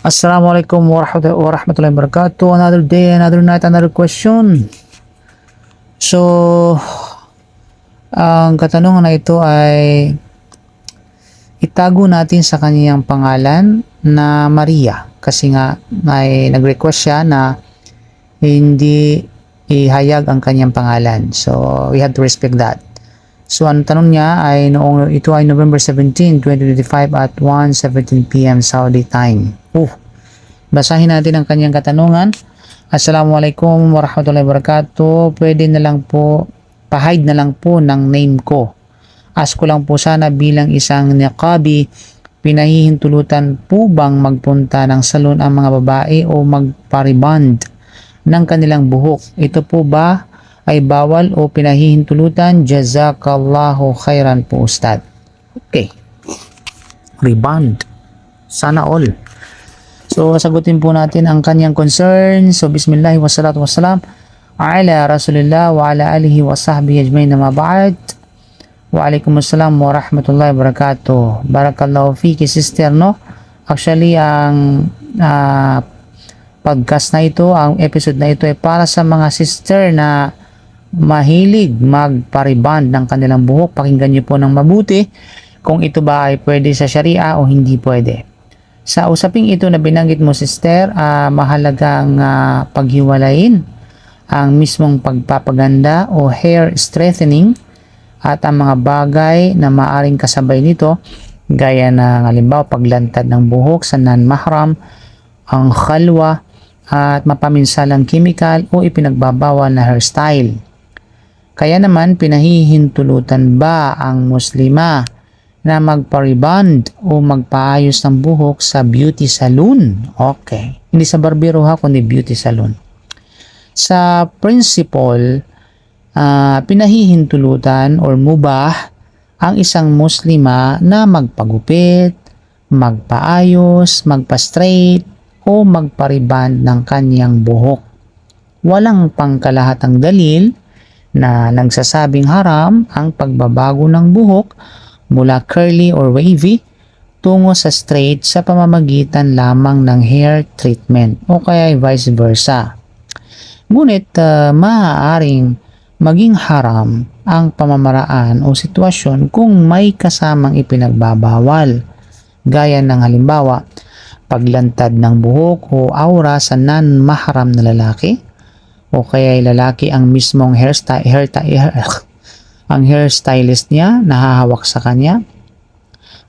Assalamualaikum warahmatullahi wabarakatuh. Another day, another night, another question. So, ang katanungan na ito ay itago natin sa kanyang pangalan na Maria. Kasi nga may nag-request siya na hindi ihayag ang kanyang pangalan. So, we have to respect that. So, ang tanong niya ay ito ay November 17, 2025 at 1:17 PM Saudi time. Basahin natin ang kanyang katanungan. Assalamualaikum warahmatullahi wabarakatuh. Pwede na lang po, pa-hide na lang po ng name ko. Ask ko lang po sana bilang isang niqabi, pinahihintulutan po bang magpunta ng salon ang mga babae o magpariband ng kanilang buhok? Ito po ba ay bawal o pinahihintulutan? Jazakallahu khairan po, Ustad. Okay. Reband. Sana all. So, sagutin po natin ang kanyang concern. So, bismillah wa salatu wa salam ala rasulillah wa ala alihi wa sahbihi ajmain na maba'ad. Wa alaikumussalam wa rahmatullahi wa barakatuh. Barakallahu fiki, sister, no? Actually, ang podcast na ito, ang episode na ito ay para sa mga sister na mahilig magpariband ng kanilang buhok. Pakinggan niyo po ng mabuti kung ito ba ay pwede sa sharia o hindi pwede. Sa usaping ito na binanggit mo, sister, mahalagang paghiwalayin ang mismong pagpapaganda o hair strengthening at ang mga bagay na maaring kasabay nito gaya ng halimbawa paglantad ng buhok sa non-mahram, ang khalwa at mapaminsalang chemical o ipinagbabawal na hairstyle. Kaya naman pinahihintulutan ba ang muslima na magpariband o magpaayos ng buhok sa beauty salon? Okay. Hindi sa barbero ha, kundi beauty salon. Sa principle, pinahihintulutan or mubah ang isang muslima na magpagupit, magpaayos, magpa-straight o magpariband ng kanyang buhok. Walang pangkalahatang dalil na nagsasabing haram ang pagbabago ng buhok mula curly or wavy tungo sa straight sa pamamagitan lamang ng hair treatment o kaya vice versa. Ngunit maaaring maging haram ang pamamaraan o sitwasyon kung may kasamang ipinagbabawal gaya ng halimbawa paglantad ng buhok o aura sa non-mahram na lalaki o kaya lalaki ang mismong ang hairstylist niya nahahawak sa kanya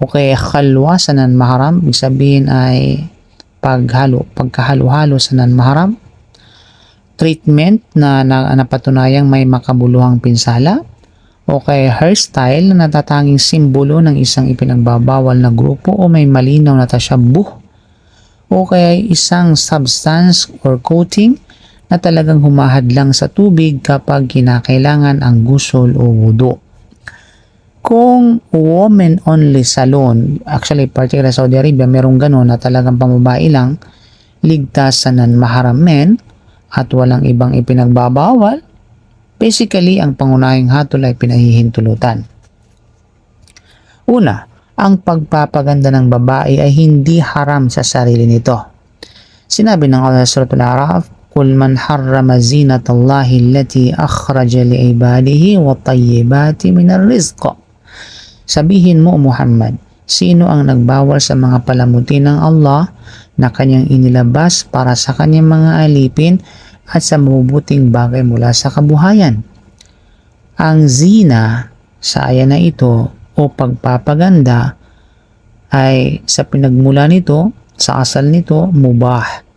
o kaya khalwa sa non-mahram, ibig sabihin ay pagkahalo-halo sa non-mahram, treatment na napatunayang may makabuluhang pinsala o kaya hairstyle na natatanging simbolo ng isang ipinagbabawal na grupo o may malinaw na tasyabuh o kaya isang substance or coating na talagang humahadlang sa tubig kapag kinakailangan ang gusol o wudu. Kung women-only salon, actually particular sa Saudi Arabia, merong gano'n na talagang pambabae lang, ligtas sa non-mahram men at walang ibang ipinagbabawal, basically ang pangunahing hatol ay pinahihintulutan. Una, ang pagpapaganda ng babae ay hindi haram sa sarili nito. Sinabi ng Allah sa Suratul A'raf, قل من حرم زينة الله التي أخرج لعباده والطيبات من الرزق. Sabihin mo, Muhammad, sino ang nagbawal sa mga palamuti ng Allah na kanyang inilabas para sa kanyang mga alipin at sa mabubuting bagay mula sa kabuhayan? Ang zina sa aya na ito o pagpapaganda ay sa pinagmula nito, sa asal nito, mubah,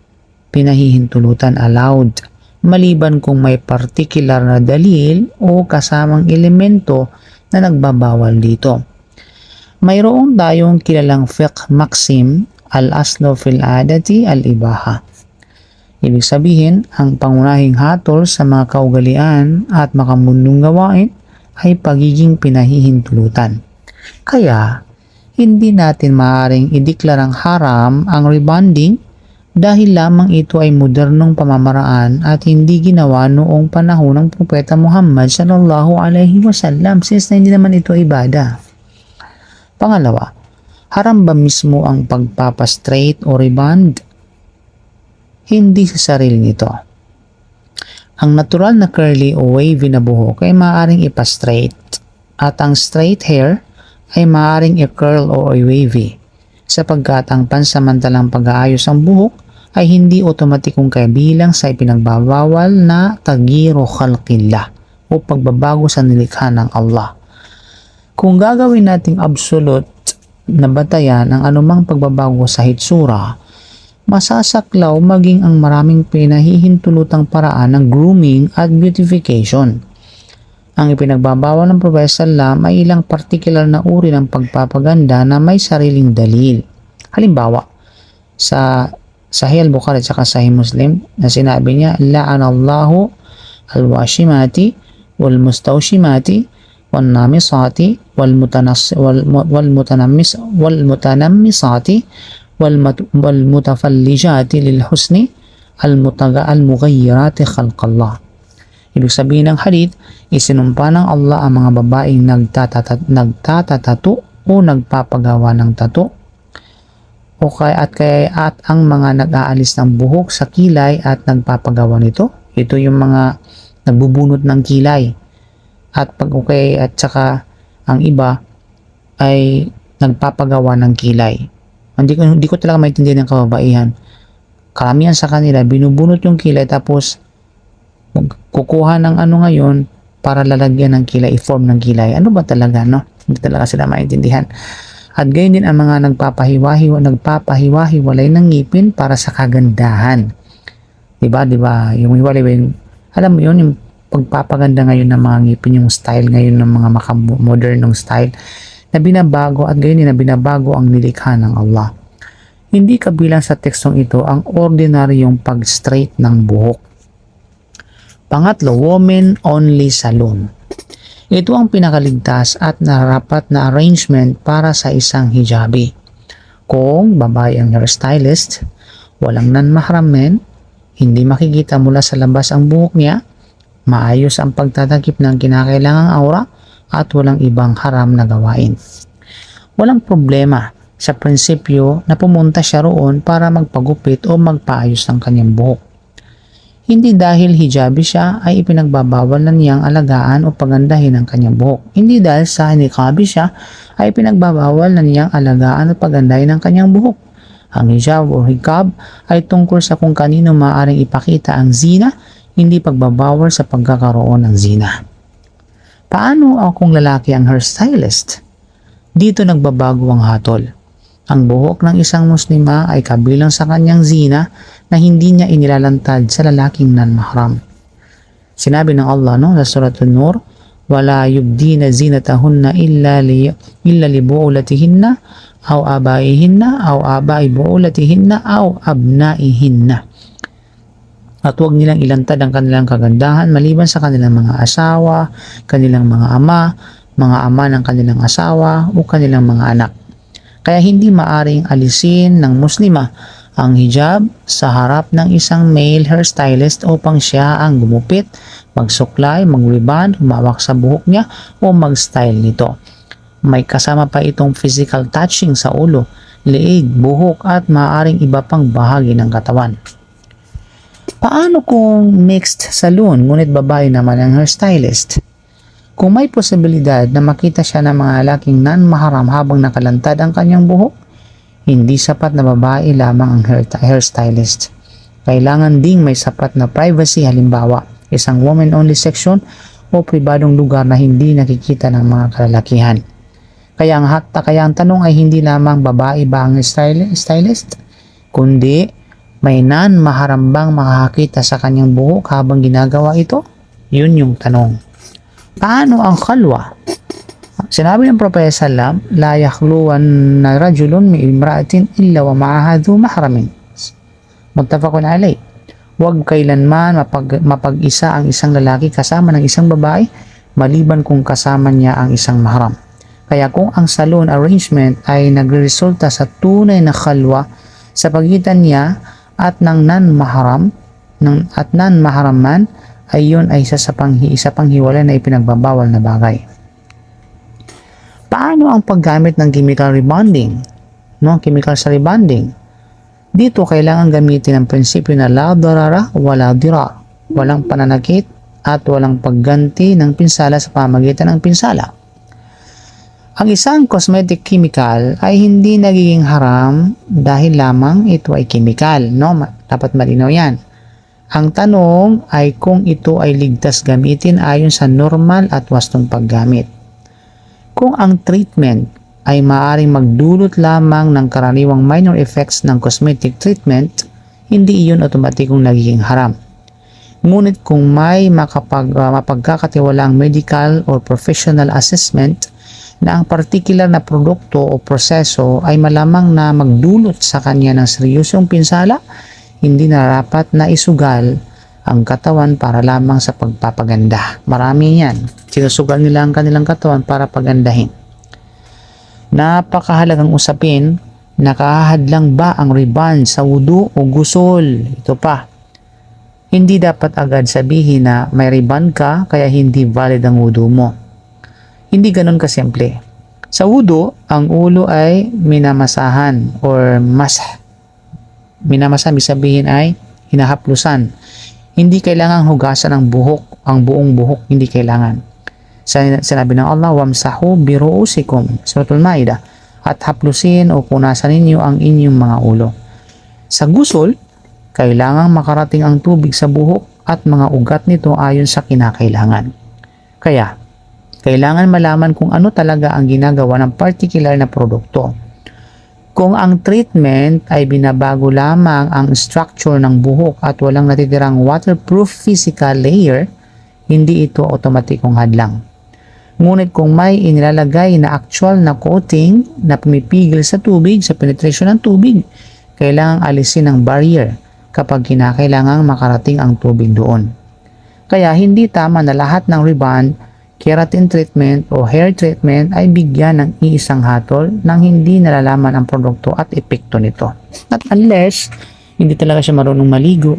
pinahihintulutan, allowed, maliban kung may particular na dalil o kasamang elemento na nagbabawal dito. Mayroon tayong kilalang fiqh maxim, al-aslu fil adati al-ibaha. Ibig sabihin, ang pangunahing hatol sa mga kaugalian at makamundong gawain ay pagiging pinahihintulutan. Kaya, hindi natin maaaring ideklarang haram ang rebonding dahil lamang ito ay modernong pamamaraan at hindi ginawa noong panahon ng Propeta Muhammad sallallahu alaihi wasallam, since na hindi naman ito ibada. Pangalawa, Haram ba mismo ang pagpapastraight o rebond? Hindi sa sarili nito. Ang natural na curly o wavy na buhok ay maaaring ipa-straight at ang straight hair ay maaaring i-curl o i-wavy sapagkat ang pansamantalang pag-aayos ng buhok ay hindi otomatikong kabilang sa ipinagbabawal na tagiro khalqillah o pagbabago sa nilikha ng Allah. Kung gagawin nating absolute na batayan ang anumang pagbabago sa hitsura, masasaklaw maging ang maraming pinahihintulutang paraan ng grooming at beautification. Ang ipinagbabawal ng Propeta Sallam ay ilang partikular na uri ng pagpapaganda na may sariling dalil. Halimbawa, sa Sahih al-Bukhari at Sahih Muslim na sinabi niya, La'anallahu al-washimati wal-mustawshimati wal-namisati wal-mutanammisati wal-mutafallijati lil-husni al-mughayyirati khalqallah. Ibig sabihin ng hadith, isinumpa ng Allah ang mga babaeng nagtatatato o nagpapagawa ng tato at ang mga nag-aalis ng buhok sa kilay at nagpapagawa nito. Ito yung mga nagbubunot ng kilay. At saka ang iba ay nagpapagawa ng kilay. Hindi ko talaga maintindihan ng kababaihan. Karamihan sa kanila, binubunot yung kilay tapos kukuha ng ngayon para lalagyan ng kilay, i-form ng kilay. Ano ba talaga, no? Hindi talaga sila maintindihan. At gayon din ang mga nagpapahiwa-hiwalay ng ngipin para sa kagandahan. Diba? Yung hiwalay, alam mo yun, yung pagpapaganda ngayon ng mga ngipin, yung style ngayon ng mga modernong style na binabago at gayon din na binabago ang nilikha ng Allah. Hindi kabilang sa tekstong ito ang ordinaryong pag-straight ng buhok. Pangatlo, women-only salon. Ito ang pinakaligtas at narapat na arrangement para sa isang hijabi. Kung babae ang hairstylist, walang non-mahram men, hindi makikita mula sa labas ang buhok niya, maayos ang pagtatakip ng kinakailangang aura at walang ibang haram na gawain. Walang problema sa prinsipyo na pumunta siya roon para magpagupit o magpaayos ng kanyang buhok. Hindi dahil hijabi siya ay ipinagbabawal na niyang alagaan o pagandahin ang kanyang buhok. Hindi dahil sa niqabi siya ay ipinagbabawal na niyang alagaan o pagandahin ang kanyang buhok. Ang hijab o hijab ay tungkol sa kung kanino maaaring ipakita ang zina, hindi pagbabawal sa pagkakaroon ng zina. Paano kung lalaki ang hairstylist? Dito nagbabago ang hatol. Ang buhok ng isang muslima ay kabilang sa kanyang zina na hindi niya inilalantad sa lalaking non-mahram. Sinabi ng Allah sa Surat An-Nur, "Wala yubdina zinatahunna illa li bu'ulatihinna aw abaihinna aw abai bu'ulatihinna aw abnaihinna." At huwag nilang ilantad ang kanilang kagandahan maliban sa kanilang mga asawa, kanilang mga ama ng kanilang asawa o kanilang mga anak. Kaya hindi maaring alisin ng muslima ang hijab sa harap ng isang male hairstylist upang siya ang gumupit, magsuklay, mag-rebond, humawak sa buhok niya o mag-style nito. May kasama pa itong physical touching sa ulo, liig, buhok at maaaring iba pang bahagi ng katawan. Paano kung mixed salon ngunit babae naman ang hairstylist? Kung may posibilidad na makita siya ng mga lalaking non-mahram habang nakalantad ang kanyang buhok, hindi sapat na babae lamang ang hairstylist. Kailangan ding may sapat na privacy, halimbawa, isang woman-only section o pribadong lugar na hindi nakikita ng mga kalalakihan. Kaya ang tanong ay hindi lamang babae ba ang stylist, kundi may non-mahram bang makakita sa kanyang buhok habang ginagawa ito? Yun yung tanong. Paano ang khalwa? Sinabi ng Propeta Sallam, la yakhluwan na rajulun mi imra'atin illa wa ma'ahadu mahramin. Muttafaqun alayh. Huwag kailanman mapag-isa ang isang lalaki kasama ng isang babae maliban kung kasama niya ang isang mahram. Kaya kung ang salon arrangement ay nagresulta sa tunay na khalwa sa pagitan niya at ng non-mahram man, ay yun ay isa pang hiwalay na ipinagbabawal na bagay. Paano ang paggamit ng chemical rebonding? no? Chemical sa rebonding. Dito kailangan gamitin ang prinsipyo na la darara wala dirar. Walang pananakit at walang pagganti ng pinsala sa pamagitan ng pinsala. Ang isang cosmetic chemical ay hindi nagiging haram dahil lamang ito ay chemical, no? Dapat malinaw 'yan. Ang tanong ay kung ito ay ligtas gamitin ayon sa normal at wastong paggamit. Kung ang treatment ay maaaring magdulot lamang ng karaniwang minor effects ng cosmetic treatment, hindi iyon otomatikong nagiging haram. Ngunit kung may mapagkakatiwalaang medical or professional assessment na ang particular na produkto o proseso ay malamang na magdulot sa kanya ng seryosong pinsala, hindi nararapat na isugal ang katawan para lamang sa pagpapaganda. Marami yan. Sinusugal nila ang kanilang katawan para pagandahin. Napakahalagang usapin, nakahadlang ba ang rebound sa wudu o gusol? Ito pa. Hindi dapat agad sabihin na may rebound ka kaya hindi valid ang wudu mo. Hindi ganun kasimple. Sa wudu, ang ulo ay minamasahan or minamasahan, ibig sabihin ay hinahaplusan. Hindi kailangang hugasan ang buhok, ang buong buhok, hindi kailangan. Sinabi ng Allah, wamsahu biruusikum, Suratul Ma'idah, at haplusin o punasan ninyo ang inyong mga ulo. Sa gusol, kailangang makarating ang tubig sa buhok at mga ugat nito ayon sa kinakailangan. Kaya, kailangan malaman kung ano talaga ang ginagawa ng particular na produkto. Kung ang treatment ay binabago lamang ang structure ng buhok at walang natitirang waterproof physical layer, hindi ito otomatikong hadlang. Ngunit kung may inilalagay na actual na coating na pumipigil sa tubig, sa penetration ng tubig, kailangang alisin ang barrier kapag kinakailangang makarating ang tubig doon. Kaya hindi tama na lahat ng rebond, keratin treatment o hair treatment ay bigyan ng iisang hatol nang hindi nalalaman ang produkto at epekto nito. Not unless hindi talaga siya marunong maligo.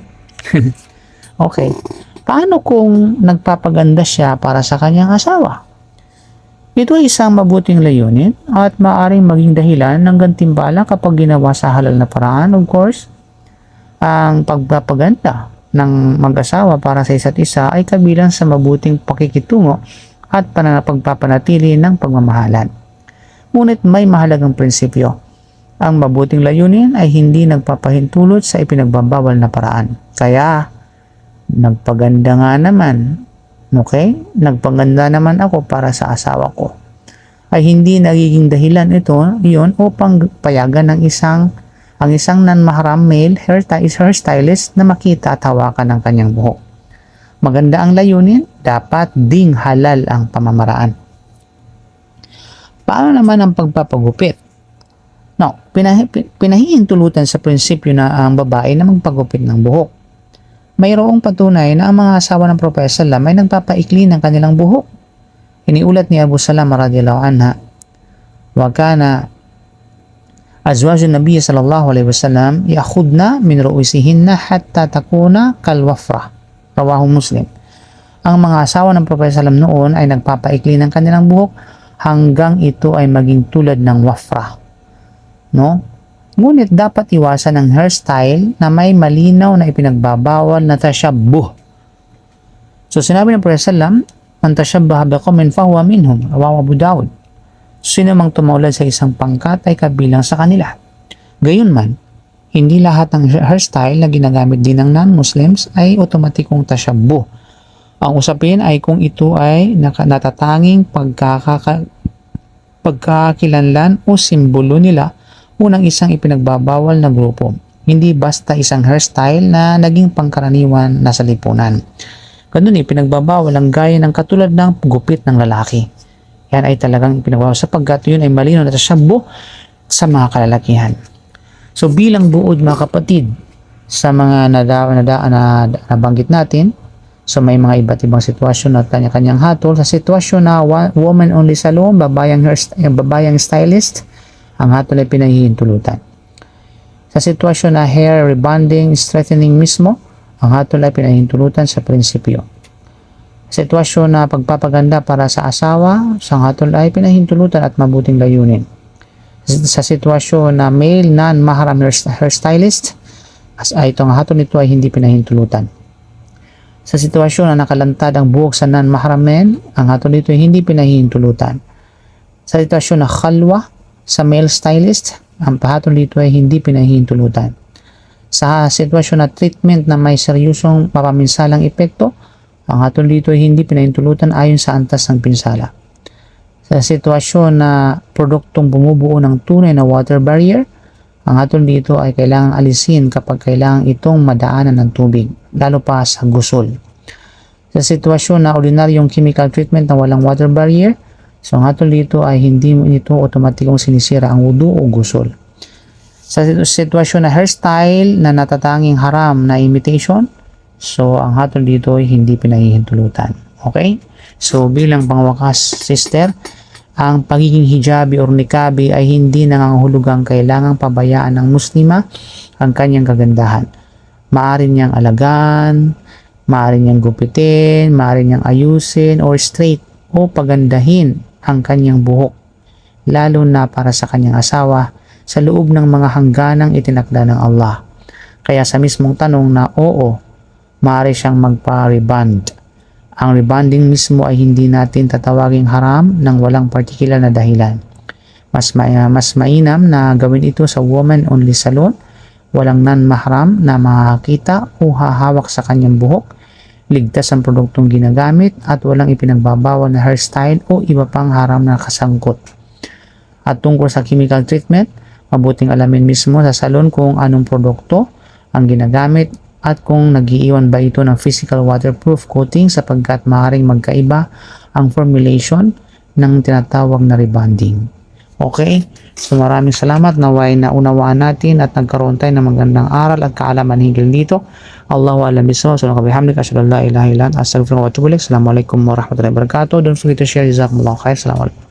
Okay. Paano kung nagpapaganda siya para sa kanyang asawa? Ito ay isang mabuting layunin at maaaring maging dahilan ng gantimbala kapag ginawa sa halal na paraan. Of course, ang pagpapaganda ng mag-asawa para sa isa't isa ay kabilang sa mabuting pakikitungo at pagpapanatili ng pagmamahalan. Ngunit may mahalagang prinsipyo. Ang mabuting layunin ay hindi nagpapahintulot sa ipinagbabawal na paraan. Kaya, nagpaganda nga naman, okay? Nagpaganda naman ako para sa asawa ko. Ay hindi nagiging dahilan iyon upang payagan ng ang isang non-mahram male hairstylist na makita at hawakan ng kanyang buhok. Maganda ang layunin, dapat ding halal ang pamamaraan. Paano naman ang pagpapagupit? No, pinahihintulutan sa prinsipyo na ang babae na magpagupit ng buhok. Mayroong patunay na ang mga asawa ng Propeta Sallam ay nagpapaikli ng kanilang buhok. Iniulat ni Abu Salama radhiyallahu anha, wa kana azwajun Nabiy sallallahu alaihi wasallam ya'khudna min ru'usihinna hatta takuna kalwafra. Rawahu Muslim. Ang mga asawa ng Propeta Sallam noon ay nagpapaikli ng kanilang buhok hanggang ito ay maging tulad ng wafra. No? Ngunit dapat iwasan ang hairstyle na may malinaw na ipinagbabawal na tashabbuh. So sinabi ng Propeta Sallam, man tashabbaha biqawmin fahuwa minhum, rawahu Abu Dawud. Sino mang tumawlad sa isang pangkat ay kabilang sa kanila. Gayunman, hindi lahat ng hairstyle na ginagamit din ng non-Muslims ay otomatikong tashabbuh. Ang usapin ay kung ito ay natatanging pagkakakilanlan o simbolo nila unang isang ipinagbabawal na grupo. Hindi basta isang hairstyle na naging pangkaraniwan na sa lipunan. Ganun ipinagbabawal ang gaya ng katulad ng gupit ng lalaki. Yan ay talagang ipinagbabawal sapagkat yun ay malinaw na tashabbuh sa mga kalalakihan. So bilang buod mga kapatid sa mga nabanggit natin, so may mga iba't ibang sitwasyon at kanya-kanyang hatol. Sa sitwasyon na woman only salon, babayang stylist, ang hatol ay pinahihintulutan. Sa sitwasyon na hair rebonding, straightening mismo, ang hatol ay pinahihintulutan sa prinsipyo. Sa sitwasyon na pagpapaganda para sa asawa, ang hatol ay pinahihintulutan at mabuting layunin. Sa sitwasyon na male non-mahram hairstylist, itong haton nito ay hindi pinahintulutan. Sa sitwasyon na nakalantad ang buhok sa non-mahram men, ang haton nito ay hindi pinahintulutan. Sa sitwasyon na khalwa sa male stylist, ang pahaton dito ay hindi pinahintulutan. Sa sitwasyon na treatment na may seryosong mapaminsalang epekto, ang haton dito ay hindi pinahintulutan ayon sa antas ng pinsala. Sa sitwasyon na produktong bumubuo ng tunay na water barrier, ang haton dito ay kailangang alisin kapag kailangan itong madaanan ng tubig, lalo pa sa gusol. Sa sitwasyon na ordinaryong chemical treatment na walang water barrier, so ang haton dito ay hindi ito otomatikong sinisira ang wudu o gusol. Sa sitwasyon na hairstyle na natatanging haram na imitation, so ang haton dito ay hindi pinahihintulutan. Okay? So bilang pangwakas, sister, ang pagiging hijabi or nikabi ay hindi nangangahulugang kailangang pabayaan ng muslima ang kanyang kagandahan. Maaari niyang alagaan, maaari niyang gupitin, maaari niyang ayusin or straight o pagandahin ang kanyang buhok, lalo na para sa kanyang asawa sa loob ng mga hangganang itinakda ng Allah. Kaya sa mismong tanong na oo, maaari siyang magpa-rebond. Ang rebonding mismo ay hindi natin tatawaging haram ng walang particular na dahilan. Mas mainam na gawin ito sa woman-only salon, walang non-mahram na makakita o hahawak sa kanyang buhok, ligtas ang produktong ginagamit at walang ipinagbabawal na hairstyle o iba pang haram na kasangkot. At tungkol sa chemical treatment, mabuting alamin mismo sa salon kung anong produkto ang ginagamit at kung nagiiwan ba ito ng physical waterproof coating sapagkat maaaring magkaiba ang formulation ng tinatawag na rebonding. Okay? So maraming salamat, naway na unawaan natin at nagkaroon tayo ng magandang aral at kaalaman hinggil dito. Allahu a'lam bishawab. Subhanaka bihamdika asyhadu an la ilaha illa anta astaghfiruka wa atubu ilaik. Assalamualaikum warahmatullahi wabarakatuh. Don't forget to share. Jazakumullahu khair. Assalamualaikum.